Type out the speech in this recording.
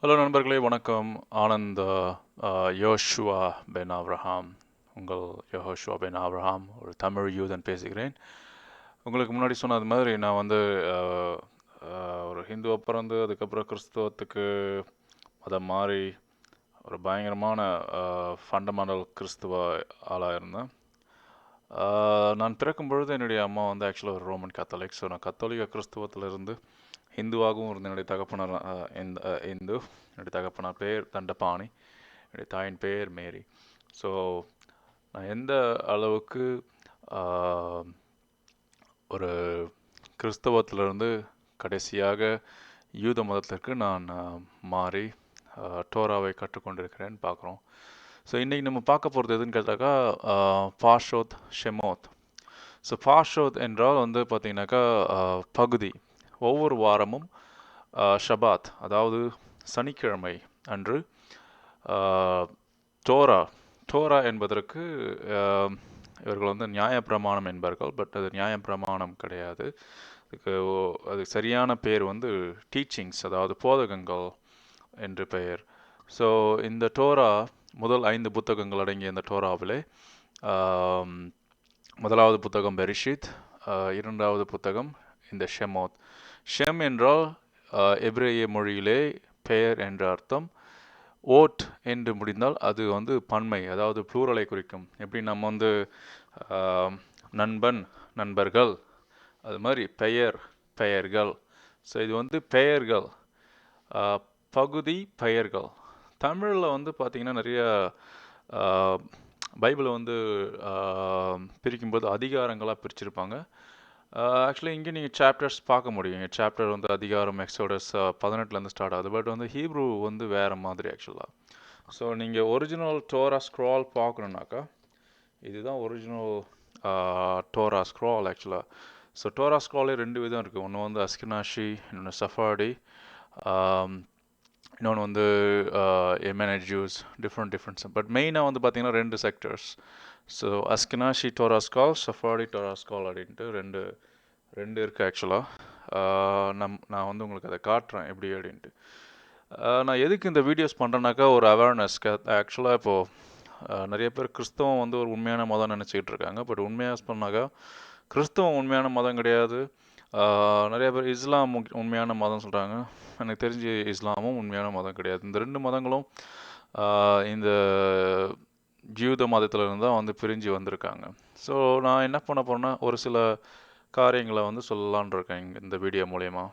Hello நண்பர்களே, வணக்கம். Anand Joshua pen Abraham, உங்கள் யோஷுவா பென் ஆப்ரஹாம், ஒரு தமிழ் யூதன் பேசுகிறேன். உங்களுக்கு முன்னாடி சொன்னது மாதிரி நான் வந்து அஹ், ஒரு ஹிந்துவை பிறந்து அதுக்கப்புறம் கிறிஸ்துவத்துக்கு மதம் மாறி ஒரு பயங்கரமான ஃபண்டமெண்டல் கிறிஸ்துவ ஆளாக இருந்தேன். நான் பிறக்கும் பொழுது என்னுடைய அம்மா வந்து ஆக்சுவலாக ஒரு ரோமன் கேத்தலிக். ஸோ நான் கத்தோலிக்க கிறிஸ்துவத்திலிருந்து ஹிந்துவாகவும் இருந்த என்னுடைய தகப்பனார் இந்து. என்னுடைய தகப்பனார் பேர் தண்டபாணி, என்னுடைய தாயின் பேர் மேரி. ஸோ நான் எந்த அளவுக்கு ஆஹ், ஒரு கிறிஸ்தவத்திலிருந்து கடைசியாக யூத மதத்திற்கு நான் மாறி டோராவை கற்றுக்கொண்டிருக்கிறேன் பார்க்குறோம். ஸோ இன்றைக்கி நம்ம பார்க்க போகிறது எதுன்னு கேட்டாக்கா பாஷோத் ஷெமோத். ஸோ பாஷோத் என்றால் வந்து பார்த்திங்கனாக்கா பகுதி. ஒவ்வொரு வாரமும் ஷபாத், அதாவது சனிக்கிழமை அன்று டோரா டோரா என்பதற்கு இவர்கள் வந்து நியாயப்பிரமாணம் என்பார்கள். பட் அது நியாயப்பிரமாணம் கிடையாது. அது சரியான பேர் வந்து டீச்சிங்ஸ், அதாவது போதகங்கள் என்று பெயர். ஸோ இந்த டோரா முதல் 5 புத்தகங்கள் அடங்கிய இந்த டோராவிலே முதலாவது புத்தகம் பெரிஷித், இரண்டாவது புத்தகம் இந்த ஷெமோத். ஷெம் என்றால் எபிரேய மொழியிலே பெயர் என்ற அர்த்தம். ஓட் என்று முடிந்தால் அது வந்து பன்மை, அதாவது ப்ளூரலை குறிக்கும். எப்படி நம்ம வந்து நண்பன், நண்பர்கள், அது மாதிரி பெயர், பெயர்கள். ஸோ இது வந்து பெயர்கள், பகுதி பெயர்கள். தமிழில் வந்து பார்த்திங்கன்னா நிறைய பைபிளை வந்து பிரிக்கும்போது அதிகாரங்களாக பிரிச்சிருப்பாங்க. ஆக்சுவலி இங்கே நீங்கள் சாப்டர்ஸ் பார்க்க முடியும். சாப்டர் வந்து அதிகாரம் எக்ஸோடஸ் 18லேருந்து ஸ்டார்ட் ஆகுது. பட் வந்து ஹீப்ரூ வந்து வேறு மாதிரி ஆக்சுவலாக. ஸோ நீங்கள் ஒரிஜினல் டோரா ஸ்க்ரால் பார்க்கணுன்னாக்கா இதுதான் ஒரிஜினல் டோரா ஸ்க்ரால் ஆக்சுவலாக. ஸோ டோரா ஸ்க்ராலே 2 விதம் இருக்குது. ஒன்று வந்து அஸ்கினாஷி, இன்னொன்று சஃபாடி, இன்னொன்று வந்து எமெனட் ஜூஸ், டிஃப்ரெண்ட். பட் மெயினாக வந்து பார்த்திங்கன்னா 2 செக்டர்ஸ். ஸோ அஸ்கினாஷி டோரா ஸ்கால், சஃபாடி டோரா ஸ்கால் அப்படின்ட்டு ரெண்டு இருக்குது ஆக்சுவலாக. நான் வந்து உங்களுக்கு அதை காட்டுறேன் எப்படி அப்படின்ட்டு. நான் எதுக்கு இந்த வீடியோஸ் பண்ணுறேன்னாக்கா ஒரு அவேர்னஸ்க்கு. ஆக்சுவலாக இப்போது நிறைய பேர் கிறிஸ்தவம் வந்து ஒரு உண்மையான மதம் நினச்சிக்கிட்டு இருக்காங்க. பட் உண்மையாக சொன்னாக்கா கிறிஸ்தவம் உண்மையான மதம் கிடையாது. நிறைய பேர் இஸ்லாம் உண்மையான மதம் சொல்கிறாங்க. எனக்கு தெரிஞ்சு இஸ்லாமும் உண்மையான மதம் கிடையாது. இந்த 2 மதங்களும் இந்த யூத மதத்திலிருந்து தான் வந்து பிரிஞ்சு வந்திருக்காங்க. ஸோ நான் என்ன பண்ண போகிறேன்னா ஒரு சில காரியங்களை வந்து சொல்லலான் இருக்கேன் இந்த வீடியோ மூலயமா.